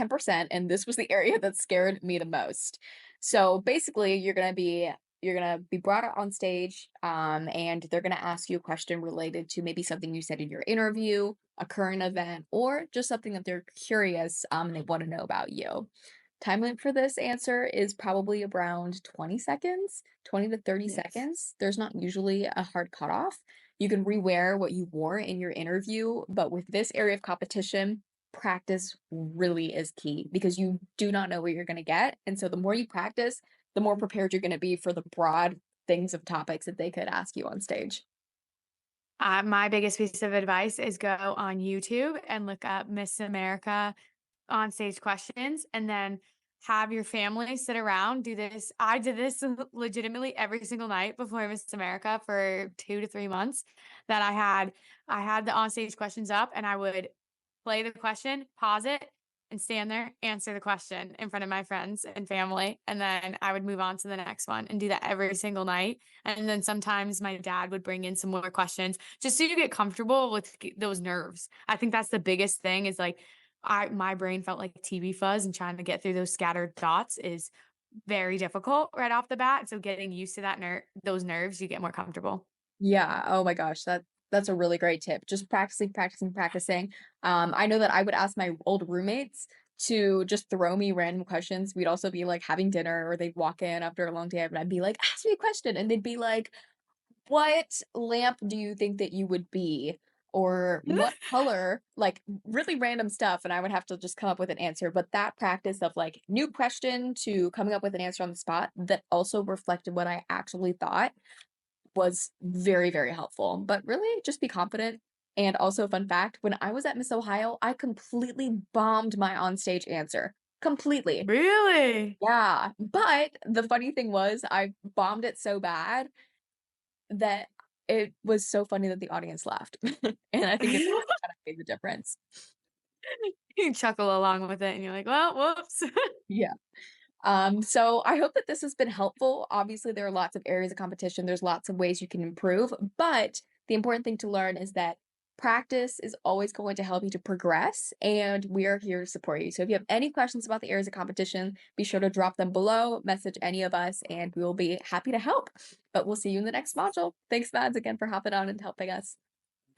10%, and this was the area that scared me the most. So basically, you're gonna be brought out on stage, and they're gonna ask you a question related to maybe something you said in your interview, a current event, or just something that they're curious, and they want to know about you. Time limit for this answer is probably around 20 seconds, 20 to 30 Yes. seconds. There's not usually a hard cutoff. You can rewear what you wore in your interview, but with this area of competition, practice really is key because you do not know what you're going to get. And so the more you practice, the more prepared you're going to be for the broad things of topics that they could ask you on stage. My biggest piece of advice is go on YouTube and look up Miss America on stage questions and then have your family sit around, do this. I did this legitimately every single night before Miss America for 2 to 3 months that I had the on stage questions up and I would play the question, pause it, and stand there, answer the question in front of my friends and family. And then I would move on to the next one and do that every single night. And then sometimes my dad would bring in some more questions just so you get comfortable with those nerves. I think that's the biggest thing is like my brain felt like TV fuzz and trying to get through those scattered thoughts is very difficult right off the bat. So getting used to those nerves, you get more comfortable. Yeah. Oh my gosh, that's a really great tip. Just practicing, practicing, practicing. I know that I would ask my old roommates to just throw me random questions. We'd also be like having dinner, or they'd walk in after a long day, and I'd be like, "Ask me a question," and they'd be like, "What lamp do you think that you would be?" Or "What color?" Like really random stuff, and I would have to just come up with an answer. But that practice of like new question to coming up with an answer on the spot that also reflected what I actually thought was very, very helpful. But really, just be confident. And also, fun fact, when I was at Miss Ohio, I completely bombed my onstage answer. Completely. Really? Yeah. But the funny thing was, I bombed it so bad that it was so funny that the audience laughed. And I think it kind of made the difference. You chuckle along with it and you're like, well, whoops. Yeah. So I hope that this has been helpful. Obviously, there are lots of areas of competition. There's lots of ways you can improve, but the important thing to learn is that practice is always going to help you to progress, and we are here to support you. So if you have any questions about the areas of competition, be sure to drop them below, message any of us, and we will be happy to help. But we'll see you in the next module. Thanks, Mads, again for hopping on and helping us.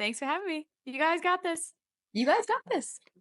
Thanks for having me. You guys got this. You guys got this. Bye.